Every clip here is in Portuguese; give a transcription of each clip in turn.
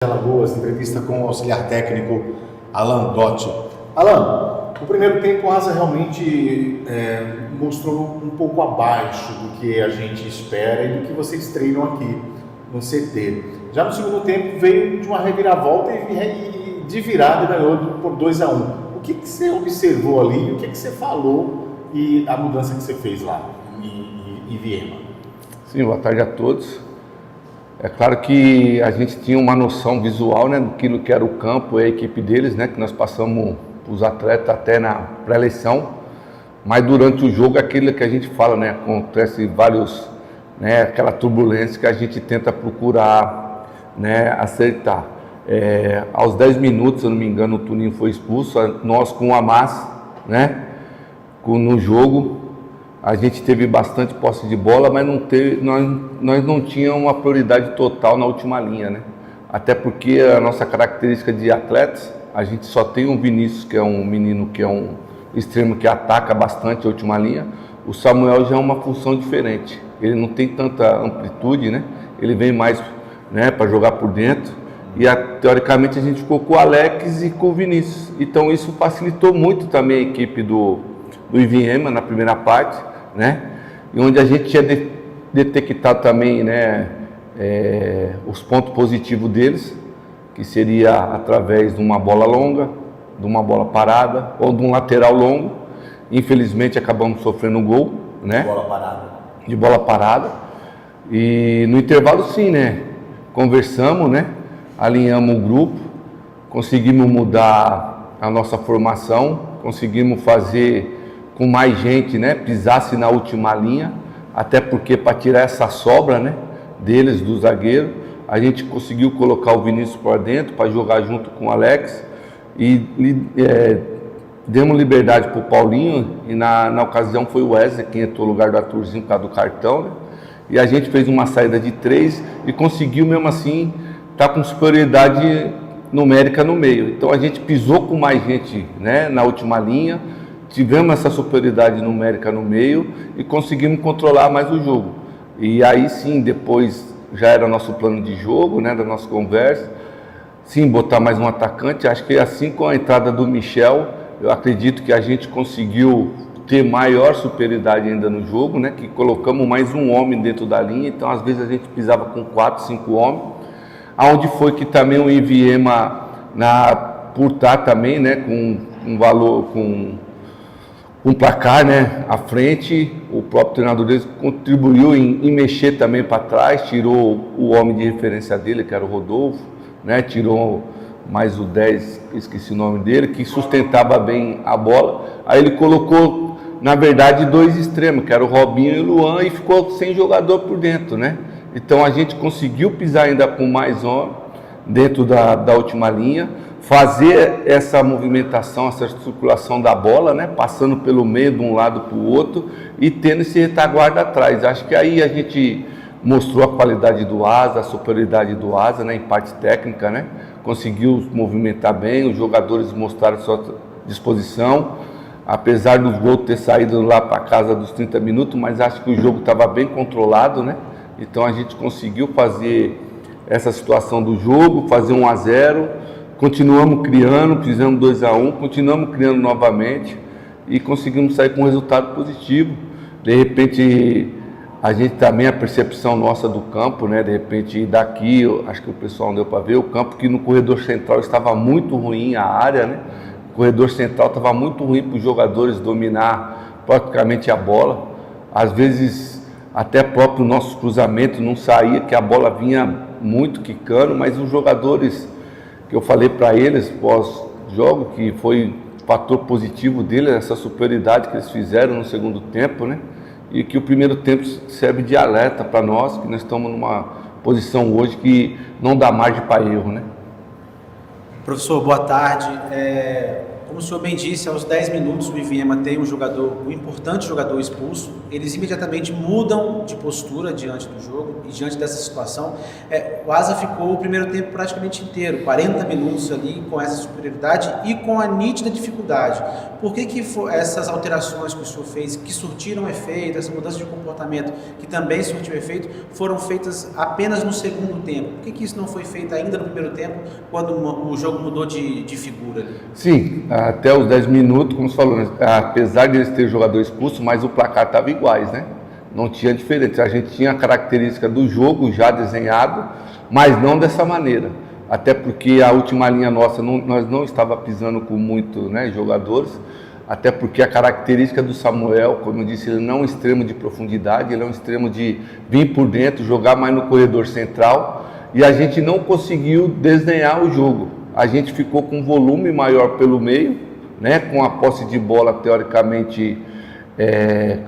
Alagoas, entrevista com o auxiliar técnico Alan Dotti. Alan, o primeiro tempo o Asa realmente mostrou um pouco abaixo do que a gente espera e do que vocês treinam aqui no CT. Já no segundo tempo veio de uma reviravolta e de virada ganhou por 2-1. O que você observou ali, o que você falou e a mudança que você fez lá em Viema? Sim, boa tarde a todos. É claro que a gente tinha uma noção visual, né, daquilo que era o campo e a equipe deles, né, que nós passamos os atletas até na pré-eleição, mas durante o jogo é aquilo que a gente fala, né, acontece vários, né, aquela turbulência que a gente tenta procurar, né, acertar. Aos 10 minutos, se eu não me engano, o Tuninho foi expulso, nós com o Amas, né, no jogo. A gente teve bastante posse de bola, mas nós não tínhamos uma prioridade total na última linha, né? Até porque a nossa característica de atletas, a gente só tem o Vinícius, que é um menino que é um extremo que ataca bastante a última linha. O Samuel já é uma função diferente. Ele não tem tanta amplitude, né? Ele vem mais, né, para jogar por dentro. E teoricamente a gente ficou com o Alex e com o Vinícius. Então isso facilitou muito também a equipe do Iviema na primeira parte, né? E onde a gente tinha detectado também, né, os pontos positivos deles, que seria através de uma bola longa, de uma bola parada ou de um lateral longo. Infelizmente acabamos sofrendo um gol, né? De bola parada. E no intervalo sim, né? Conversamos, né? Alinhamos o grupo, conseguimos mudar a nossa formação, conseguimos fazer com mais gente, né, pisasse na última linha, até porque para tirar essa sobra, né, deles, do zagueiro, a gente conseguiu colocar o Vinícius para dentro, para jogar junto com o Alex, e demos liberdade para o Paulinho, e na ocasião foi o Wesley quem entrou no lugar do Arthurzinho por causa do cartão, né, e a gente fez uma saída de 3 e conseguiu mesmo assim estar com superioridade numérica no meio. Então a gente pisou com mais gente, né, na última linha, tivemos essa superioridade numérica no meio e conseguimos controlar mais o jogo. E aí sim, depois já era nosso plano de jogo, né, da nossa conversa, sim, botar mais um atacante. Acho que assim com a entrada do Michel, eu acredito que a gente conseguiu ter maior superioridade ainda no jogo, né, que colocamos mais um homem dentro da linha, então às vezes a gente pisava com 4, 5 homens, aonde foi que também o Iviema, por estar também, né, com um valor, com um placar, né, à frente, o próprio treinador deles contribuiu em mexer também para trás, tirou o homem de referência dele, que era o Rodolfo, né, tirou mais o 10, esqueci o nome dele, que sustentava bem a bola. Aí ele colocou, na verdade, 2 extremos, que era o Robinho e o Luan, e ficou sem jogador por dentro, né? Então a gente conseguiu pisar ainda com mais homem dentro da última linha, fazer essa movimentação, essa circulação da bola, né, passando pelo meio de um lado para o outro e tendo esse retaguarda atrás. Acho que aí a gente mostrou a qualidade do Asa, a superioridade do Asa, né, em parte técnica, né, conseguiu movimentar bem, os jogadores mostraram sua disposição, apesar dos gols ter saído lá para casa dos 30 minutos, mas acho que o jogo estava bem controlado, né, então a gente conseguiu fazer essa situação do jogo, fazer 1-0, continuamos criando, fizemos 2-1, continuamos criando novamente e conseguimos sair com um resultado positivo. De repente, a gente também, a percepção nossa do campo, né? De repente, daqui, acho que o pessoal não deu para ver, o campo que no corredor central estava muito ruim, a área, né? O corredor central estava muito ruim para os jogadores dominar praticamente a bola. Às vezes, até próprio nossos cruzamentos não saía, que a bola vinha muito quicando, mas os jogadores, que eu falei para eles pós-jogo, que foi fator positivo deles, essa superioridade que eles fizeram no segundo tempo, né? E que o primeiro tempo serve de alerta para nós, que nós estamos numa posição hoje que não dá margem para erro, né? Professor, boa tarde. Como o senhor bem disse, aos 10 minutos o Iviema tem um importante jogador expulso, eles imediatamente mudam de postura diante do jogo e diante dessa situação. O Asa ficou o primeiro tempo praticamente inteiro, 40 minutos ali com essa superioridade e com a nítida dificuldade. Por que essas alterações que o senhor fez, que surtiram efeito, essa mudança de comportamento que também surtiu efeito, foram feitas apenas no segundo tempo? Por que isso não foi feito ainda no primeiro tempo, quando o jogo mudou de figura ali? Sim, até os 10 minutos, como você falou, né? Apesar de eles terem jogador expulso, mas o placar estava iguais, né? Não tinha diferença. A gente tinha a característica do jogo já desenhado, mas não dessa maneira. Até porque a última linha nossa, nós não estava pisando com muito, né, jogadores, até porque a característica do Samuel, como eu disse, ele não é um extremo de profundidade, ele é um extremo de vir por dentro, jogar mais no corredor central, e a gente não conseguiu desenhar o jogo. A gente ficou com um volume maior pelo meio, né, com a posse de bola teoricamente,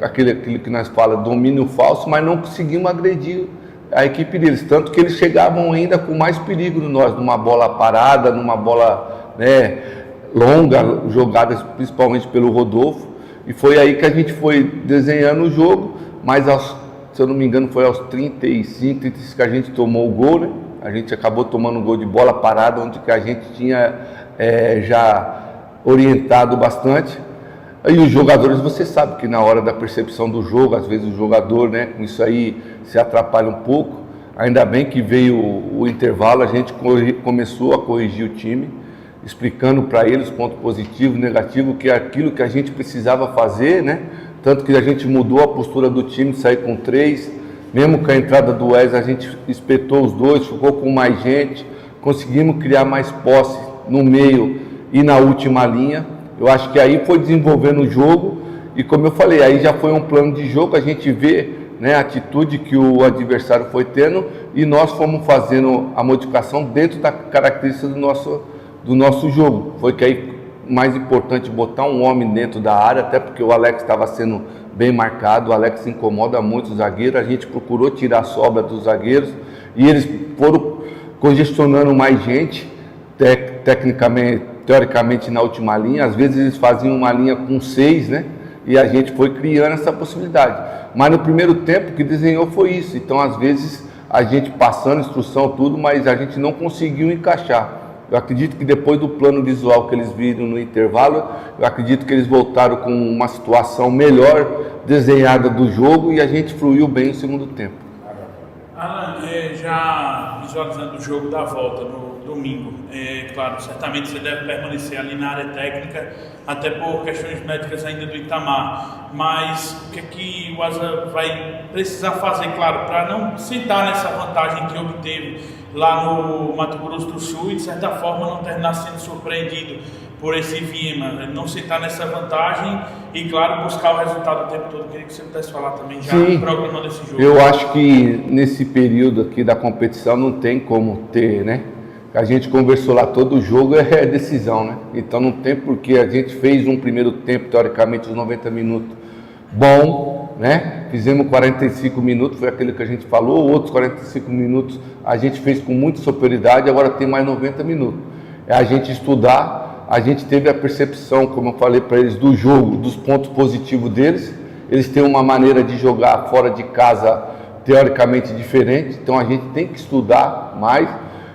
aquilo que nós falamos, domínio falso, mas não conseguimos agredir a equipe deles, tanto que eles chegavam ainda com mais perigo no nós, numa bola parada, numa bola, né, longa, jogadas principalmente pelo Rodolfo, e foi aí que a gente foi desenhando o jogo, mas se eu não me engano foi aos 35, 36 que a gente tomou o gol, né? A gente acabou tomando um gol de bola parada, onde que a gente tinha já orientado bastante. E os jogadores, você sabe que na hora da percepção do jogo, às vezes o jogador, né, com isso aí se atrapalha um pouco. Ainda bem que veio o intervalo, a gente começou a corrigir o time, explicando para eles ponto positivo, negativo, que é aquilo que a gente precisava fazer, né? Tanto que a gente mudou a postura do time, sair com 3, mesmo com a entrada do Wesley, a gente espetou os dois, ficou com mais gente, conseguimos criar mais posse no meio e na última linha. Eu acho que aí foi desenvolvendo o jogo e, como eu falei, aí já foi um plano de jogo, a gente vê, né, a atitude que o adversário foi tendo e nós fomos fazendo a modificação dentro da característica do nosso jogo. Foi que aí mais importante botar um homem dentro da área, até porque o Alex estava sendo bem marcado, o Alex incomoda muito o zagueiro, a gente procurou tirar a sobra dos zagueiros e eles foram congestionando mais gente, teoricamente na última linha, às vezes eles faziam uma linha com 6, né? E a gente foi criando essa possibilidade. Mas no primeiro tempo que desenhou foi isso, então às vezes a gente passando instrução tudo, mas a gente não conseguiu encaixar. Eu acredito que depois do plano visual que eles viram no intervalo, eu acredito que eles voltaram com uma situação melhor desenhada do jogo e a gente fluiu bem no segundo tempo. Alan, já visualizando o jogo da volta no domingo, claro, certamente você deve permanecer ali na área técnica, até por questões médicas ainda do Itamar, mas o que o Asa vai precisar fazer, claro, para não sentar nessa vantagem que obteve lá no Mato Grosso do Sul e de certa forma não terminar sendo surpreendido por esse Iviema, não sentar nessa vantagem e, claro, buscar o resultado o tempo todo. Eu queria que você pudesse falar também já no programa desse jogo. Eu acho que nesse período aqui da competição não tem como ter, né? A gente conversou lá, todo jogo é decisão, né? Então não tem porque a gente fez um primeiro tempo, teoricamente, os 90 minutos bom, né? Fizemos 45 minutos, foi aquele que a gente falou, outros 45 minutos a gente fez com muita superioridade, agora tem mais 90 minutos. É a gente estudar, a gente teve a percepção, como eu falei para eles, do jogo, dos pontos positivos deles. Eles têm uma maneira de jogar fora de casa teoricamente diferente, então a gente tem que estudar mais,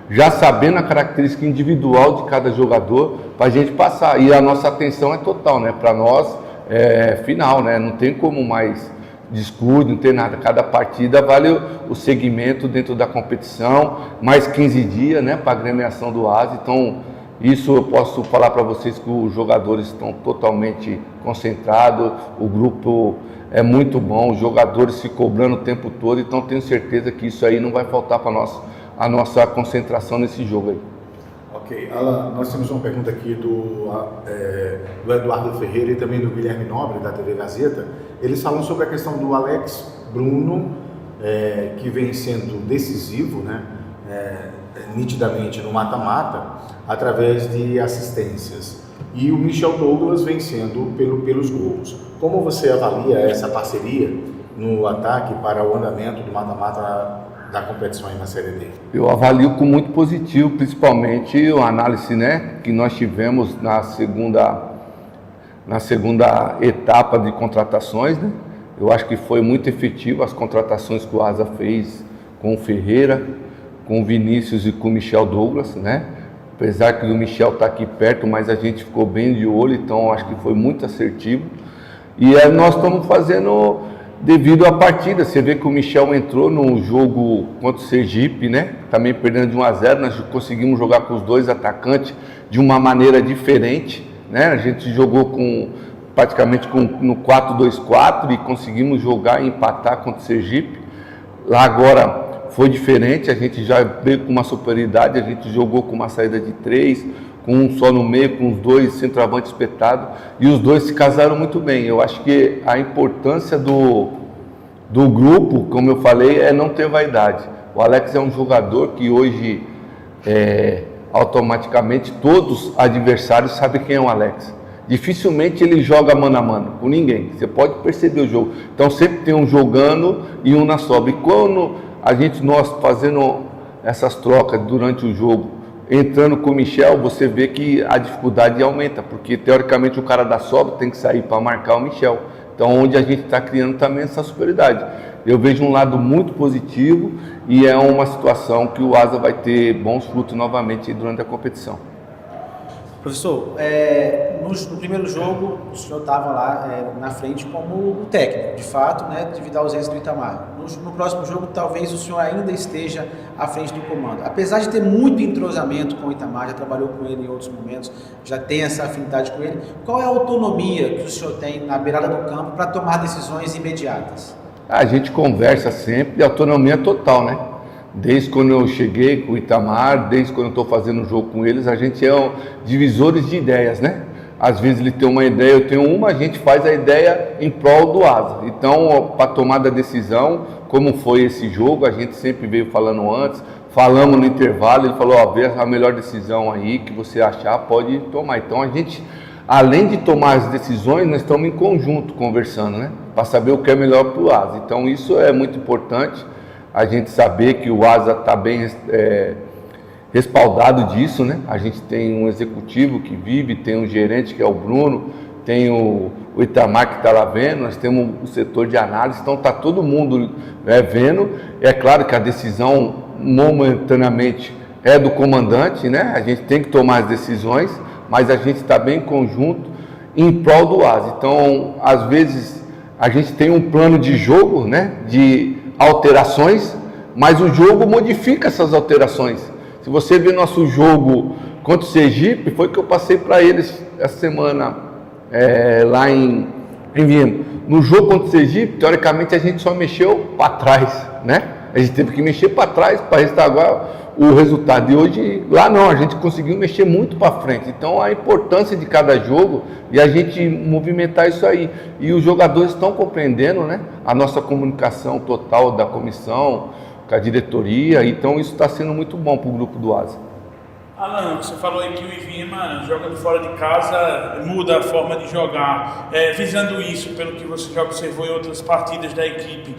já sabendo a característica individual de cada jogador, para a gente passar. E a nossa atenção é total, né? Para nós é final, né? Não tem como mais descuido, não tem nada. Cada partida vale o segmento dentro da competição, mais 15 dias, né? Para a agremiação do ASA. Então, isso eu posso falar para vocês que os jogadores estão totalmente concentrados, o grupo é muito bom, os jogadores se cobrando o tempo todo, então tenho certeza que isso aí não vai faltar para a nossa concentração nesse jogo aí. Ok, Alan, nós temos uma pergunta aqui do Eduardo Ferreira e também do Guilherme Nobre, da TV Gazeta. Eles falam sobre a questão do Alex Bruno, que vem sendo decisivo, né, nitidamente no mata-mata, através de assistências. E o Michel Douglas vencendo pelos gols. Como você avalia essa parceria no ataque para o andamento do mata-mata da competição aí na Série D? Eu avalio com muito positivo, principalmente a análise, né, que nós tivemos na segunda etapa de contratações, né? Eu acho que foi muito efetivo as contratações que o Asa fez com o Ferreira, com o Vinícius e com o Michel Douglas, né? Apesar que o Michel está aqui perto, mas a gente ficou bem de olho, então acho que foi muito assertivo. E nós estamos fazendo devido à partida. Você vê que o Michel entrou no jogo contra o Sergipe, né? Também perdendo de 1-0, nós conseguimos jogar com os dois atacantes de uma maneira diferente, né? A gente jogou praticamente no 4-2-4 e conseguimos jogar e empatar contra o Sergipe. Lá agora foi diferente, a gente já veio com uma superioridade, a gente jogou com uma saída de 3, com um só no meio, com os dois centroavantes espetados, e os dois se casaram muito bem. Eu acho que a importância do grupo, como eu falei, é não ter vaidade. O Alex é um jogador que hoje, automaticamente, todos os adversários sabem quem é o Alex. Dificilmente ele joga mano a mano com ninguém, você pode perceber o jogo. Então sempre tem um jogando e um na sobra. E quando nós fazendo essas trocas durante o jogo, entrando com o Michel, você vê que a dificuldade aumenta, porque teoricamente o cara da sobra tem que sair para marcar o Michel. Então onde a gente está criando também essa superioridade. Eu vejo um lado muito positivo e é uma situação que o Asa vai ter bons frutos novamente durante a competição. Professor, no primeiro jogo o senhor estava lá na frente como o técnico, de fato, né, devido à ausência do Itamar. No próximo jogo, talvez o senhor ainda esteja à frente do comando. Apesar de ter muito entrosamento com o Itamar, já trabalhou com ele em outros momentos, já tem essa afinidade com ele, qual é a autonomia que o senhor tem na beirada do campo para tomar decisões imediatas? A gente conversa sempre, autonomia total, né? Desde quando eu cheguei com o Itamar, desde quando eu estou fazendo o jogo com eles, a gente é divisores de ideias, né? Às vezes ele tem uma ideia, eu tenho uma, a gente faz a ideia em prol do Asa. Então, para tomar da decisão, como foi esse jogo, a gente sempre veio falando antes, falamos no intervalo, ele falou, vê a melhor decisão aí que você achar, pode tomar. Então a gente, além de tomar as decisões, nós estamos em conjunto conversando, né? Para saber o que é melhor para o Asa. Então isso é muito importante. A gente saber que o Asa está bem respaldado disso, né? A gente tem um executivo que vive, tem um gerente que é o Bruno, tem o Itamar que está lá vendo, nós temos o setor de análise, então está todo mundo vendo. É claro que a decisão momentaneamente é do comandante, né? A gente tem que tomar as decisões, mas a gente está bem em conjunto em prol do Asa. Então, às vezes, a gente tem um plano de jogo, né? De alterações, mas o jogo modifica essas alterações. Se você ver nosso jogo contra o Sergipe, foi que eu passei para eles essa semana lá em Viena. No jogo contra o Sergipe, teoricamente a gente só mexeu para trás, né? A gente teve que mexer para trás para restaurar o resultado. E hoje, lá não, a gente conseguiu mexer muito para frente. Então, a importância de cada jogo e a gente movimentar isso aí. E os jogadores estão compreendendo, né? A nossa comunicação total da comissão, com a diretoria. Então, isso está sendo muito bom para o grupo do Asa. Alan, você falou aí que o Ivinhema, jogando fora de casa, muda a forma de jogar. Visando isso, pelo que você já observou em outras partidas da equipe,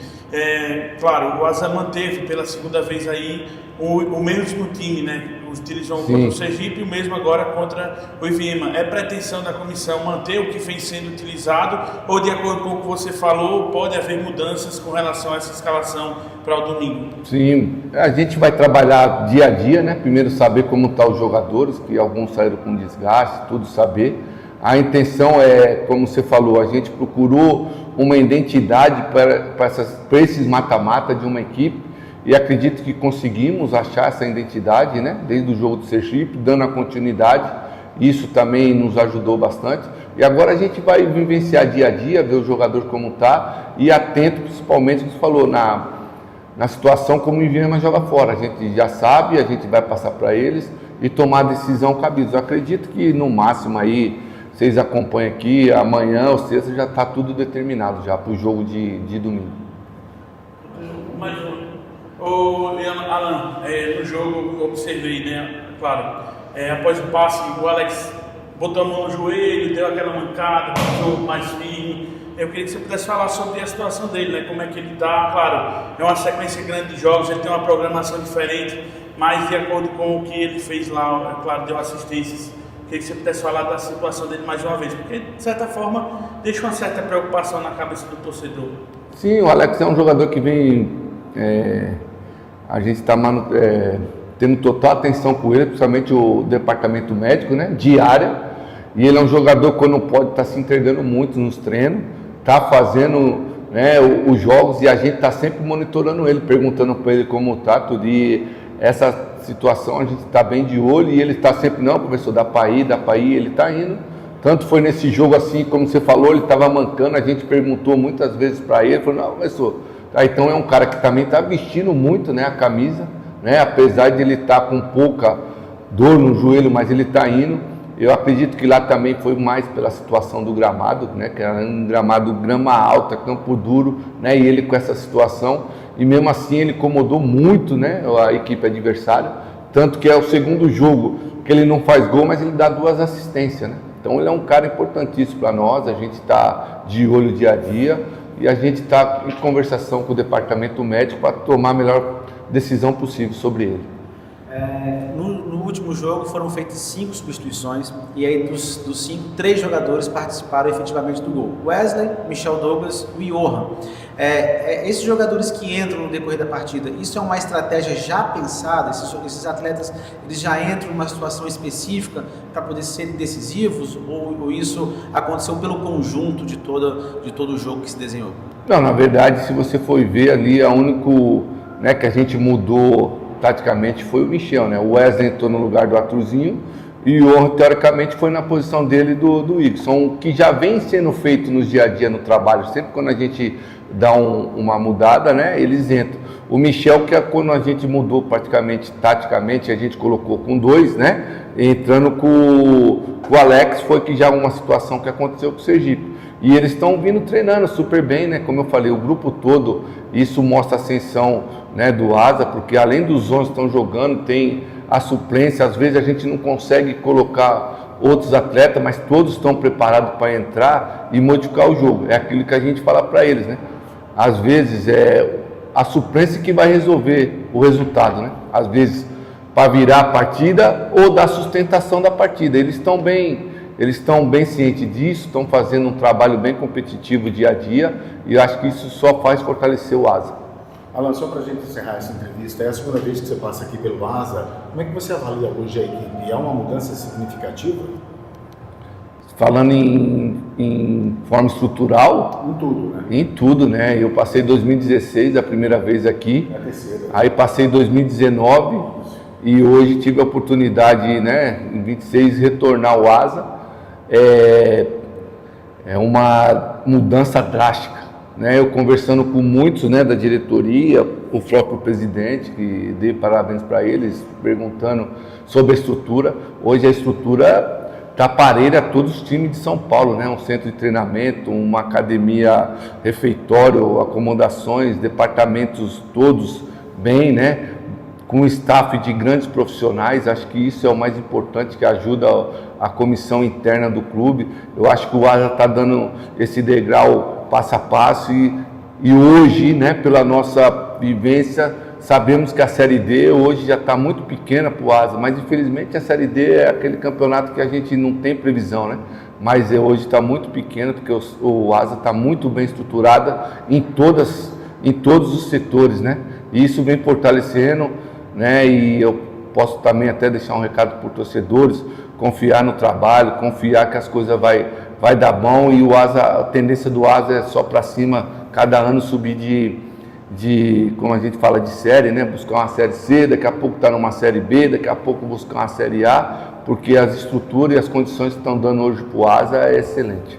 claro, o Asa manteve pela segunda vez aí o mesmo time, né? Utilizou contra o Sergipe e o mesmo agora contra o Ivinhema. É pretensão da comissão manter o que vem sendo utilizado ou, de acordo com o que você falou, pode haver mudanças com relação a essa escalação para o domingo? Sim, a gente vai trabalhar dia a dia, né? Primeiro saber como estão os jogadores, que alguns saíram com desgaste, tudo saber. A intenção é, como você falou, a gente procurou uma identidade para esses mata-mata de uma equipe e acredito que conseguimos achar essa identidade, né? Desde o jogo do Sergipe, dando a continuidade, isso também nos ajudou bastante. E agora a gente vai vivenciar dia a dia, ver o jogador como está e atento principalmente, como você falou, na situação como o Ivinhema joga fora. A gente já sabe, a gente vai passar para eles e tomar a decisão cabida. Eu acredito que no máximo aí, vocês acompanham aqui, amanhã ou sexta já está tudo determinado já para o jogo de domingo. Mais um. Alan, no jogo eu observei, né? Claro, após o passe, o Alex botou a mão no joelho, deu aquela mancada, ficou mais firme. Eu queria que você pudesse falar sobre a situação dele, né? Como é que ele está, claro, é uma sequência grande de jogos, ele tem uma programação diferente, mas de acordo com o que ele fez lá, claro, deu assistências. Queria que você pudesse falar da situação dele mais uma vez, porque de certa forma deixa uma certa preocupação na cabeça do torcedor. Sim, o Alex é um jogador que vem, a gente está tendo total atenção com ele, principalmente o departamento médico, né, diária, e ele é um jogador que quando pode estar se entregando muito nos treinos, está fazendo, né, os jogos, e a gente está sempre monitorando ele, perguntando para ele como está tudo, e essa situação a gente está bem de olho, e ele está sempre, não, professor, dá para ir, ele está indo. Tanto foi nesse jogo assim, como você falou, ele estava mancando, a gente perguntou muitas vezes para ele, falou, não, professor, então é um cara que também está vestindo muito, né, a camisa, né, apesar de ele estar com pouca dor no joelho, mas ele está indo. Eu acredito que lá também foi mais pela situação do gramado, né, que era um gramado grama alta, campo duro, né, e ele com essa situação, e mesmo assim ele incomodou muito, né, a equipe adversária, tanto que é o segundo jogo que ele não faz gol, mas ele dá 2 assistências, né. Então ele é um cara importantíssimo para nós, a gente está de olho dia a dia e a gente está em conversação com o departamento médico para tomar a melhor decisão possível sobre ele. No último jogo foram feitas 5 substituições e aí dos 5, 3 jogadores participaram efetivamente do gol. Wesley, Michel Douglas e Johan. Esses jogadores que entram no decorrer da partida, isso é uma estratégia já pensada? Esses atletas eles já entram numa situação específica para poder serem decisivos ou isso aconteceu pelo conjunto de todo o jogo que se desenhou? Não, na verdade, se você for ver ali, a único, né, que a gente mudou taticamente foi o Michel, né? O Wesley entrou no lugar do Arthurzinho e o Johan, teoricamente, foi na posição dele do Igson, que já vem sendo feito no dia a dia no trabalho. Sempre quando a gente dá uma mudada, né, eles entram. O Michel, que é quando a gente mudou praticamente taticamente, a gente colocou com 2, né, entrando com o Alex, foi que já uma situação que aconteceu com o Sergipe. E eles estão vindo treinando super bem, né? Como eu falei, o grupo todo, isso mostra a ascensão, né, do Asa, porque além dos 11 que estão jogando, tem a suplência, às vezes a gente não consegue colocar outros atletas, mas todos estão preparados para entrar e modificar o jogo. É aquilo que a gente fala para eles, né? Às vezes é a suplência que vai resolver o resultado, né? Às vezes para virar a partida ou dar sustentação da partida. Eles estão bem cientes disso, estão fazendo um trabalho bem competitivo dia a dia e eu acho que isso só faz fortalecer o Asa. Alan, só para a gente encerrar essa entrevista, é a segunda vez que você passa aqui pelo Asa. Como é que você avalia hoje a equipe? É uma mudança significativa? Falando em forma estrutural? Em tudo, né? Em tudo, né? Eu passei 2016 a primeira vez aqui, É a terceira. aí passei 2019 e hoje tive a oportunidade, né, em 26, retornar ao Asa. É uma mudança drástica, né? Eu conversando com muitos, né, da diretoria, o próprio presidente, que dei parabéns para eles, perguntando sobre a estrutura. Hoje a estrutura está parelha a todos os times de São Paulo, né? Um centro de treinamento, uma academia, refeitório, acomodações, departamentos todos bem, né? Com um staff de grandes profissionais. Acho que isso é o mais importante, que ajuda a comissão interna do clube. Eu acho que o Asa está dando esse degrau passo a passo e hoje, né, pela nossa vivência, sabemos que a Série D hoje já está muito pequena para o Asa, mas infelizmente a Série D é aquele campeonato que a gente não tem previsão, né? Mas hoje está muito pequeno, porque o Asa está muito bem estruturada em todos os setores, né? E isso vem fortalecendo, né? E eu posso também até deixar um recado para os torcedores: confiar no trabalho, confiar que as coisas vai dar bom, e o Asa, a tendência do Asa é só para cima, cada ano subir de, como a gente fala, de série, né? Buscar uma série C, daqui a pouco está numa série B, daqui a pouco buscar uma série A, porque as estruturas e as condições que estão dando hoje para o Asa é excelente.